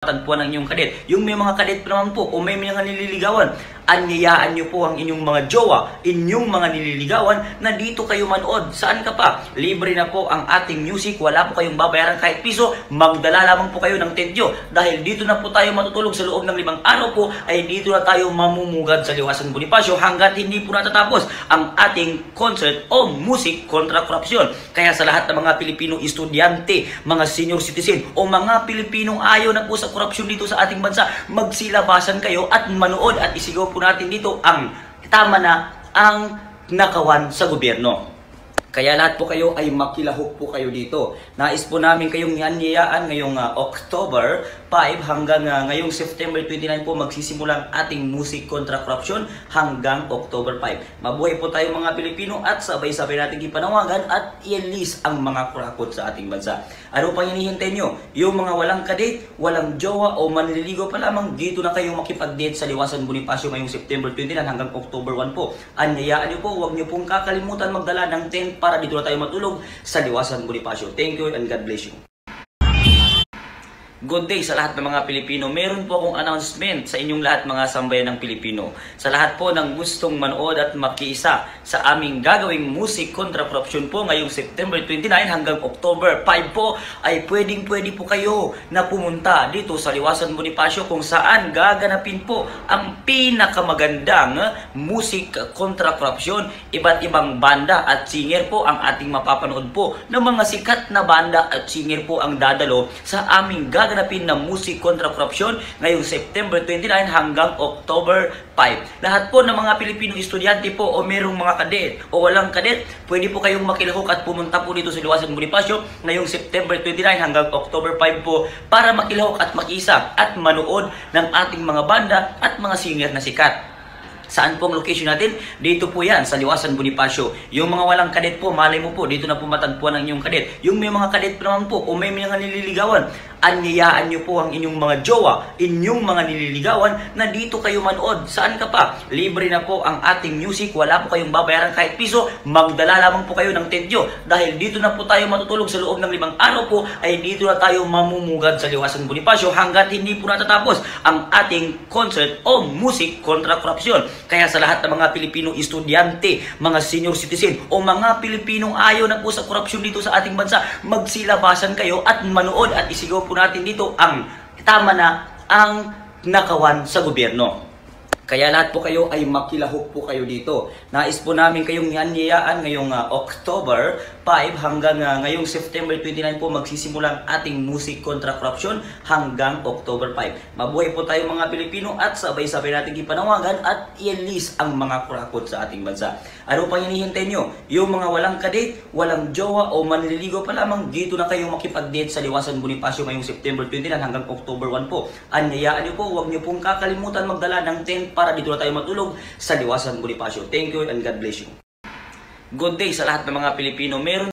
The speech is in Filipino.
Tagpuan ng inyong kadet. Yung may mga kadet pa naman po, o may mga nililigawan, anyayaan nyo po ang inyong mga jowa, inyong mga nililigawan, na dito kayo manood. Saan ka pa? Libre na po ang ating music, wala po kayong babayaran kahit piso, magdala lamang po kayo ng tendyo. Dahil dito na po tayo matutulog sa loob ng 5 araw po, ay dito na tayo mamumugad sa Liwasan Bonifacio hanggat hindi po natatapos ang ating concert o music kontra korupsyon. Kaya sa lahat ng mga Pilipinong estudyante, mga senior citizen, o mga Pilipinong ayaw na po sa korupsyon dito sa ating bansa, magsilabasan kayo at manood at isigaw po natin dito ang tama na ang nakawan sa gobyerno. Kaya lahat po kayo ay makilahok po kayo dito. Nais po namin kayong niyayaan ngayong October 5 hanggang ngayong September 29 po magsisimula ang ating music kontra korupsyon hanggang October 5. Mabuhay po tayo mga Pilipino at sabay-sabay natin ipanawagan at i-release ang mga kurakot sa ating bansa. Ano pang hinihintay nyo? Yung mga walang kadate, walang jowa o manliligaw pa lamang, dito na kayong makipag-date sa Liwasan Bonifacio ngayong September 29 hanggang October 1 po. Anyayaan nyo po, huwag nyo pong kakalimutan magdala ng tent para dito na tayo matulog sa Liwasan Bonifacio. Thank you and God bless you. Good day sa lahat ng mga Pilipino. Meron po akong announcement sa inyong lahat mga sambayan ng Pilipino. Sa lahat po ng gustong manood at makiisa sa aming gagawing music kontra korupsyon po ngayong September 29 hanggang October 5 po, ay pwede po kayo na pumunta dito sa Liwasan Bonifacio kung saan gaganapin po ang pinakamagandang music kontra korupsyon. Iba't ibang banda at singer po ang ating mapapanood po, ng mga sikat na banda at singer po ang dadalo sa aming gaganapin na music kontra korupsyon ngayong September 29 hanggang October 5. Lahat po ng mga Pilipinong estudyante po o merong mga kadet o walang kadet, pwede po kayong makilahok at pumunta po dito sa Liwasan Bonifacio ngayong September 29 hanggang October 5 po para makilahok at makisa at manood ng ating mga banda at mga singer na sikat. Saan po ang location natin? Dito po yan, sa Liwasan Bonifacio. Yung mga walang kadet po, malay mo po, dito na po matagpuan ng inyong kadet. Yung may mga kadet pa naman po, o may mga nililigawan, anyayaan nyo po ang inyong mga jowa, inyong mga nililigawan, na dito kayo manood. Saan ka pa? Libre na po ang ating music, wala po kayong babayaran kahit piso, magdala lamang po kayo ng tendyo. Dahil dito na po tayo matutulog sa loob ng 5 araw po, ay dito na tayo mamumugad sa Liwasan Bonifacio hanggat hindi po natatapos ang ating concert o music kontra korupsyon. Kaya sa lahat ng mga Pilipinong estudyante, mga senior citizen, o mga Pilipinong ayaw na po sa korupsyon dito sa ating bansa, magsilabasan kayo at manood at isigaw po natin dito ang tama na ang nakawan sa gobyerno. Kaya lahat po kayo ay makilahok po kayo dito. Nais po namin kayong niyayaan ngayong October 5 hanggang ngayong September 29 po magsisimula ang ating music kontra korupsyon hanggang October 5. Mabuhay po tayo mga Pilipino at sabay-sabay natin ipanawagan at i-release ang mga kurakot sa ating bansa. Ano pang hinihintay nyo? Yung mga walang kadate, walang jowa o manliligaw pa lamang, dito na kayong makipag-date sa Liwasan Bonifacio ngayong September 29 hanggang October 1 po. Anyayaan nyo po, huwag nyo pong kakalimutan magdala ng tent para dito na tayo matulog sa Liwasan Bonifacio. Thank you and God bless you. Good day sa lahat ng mga Pilipino. Meron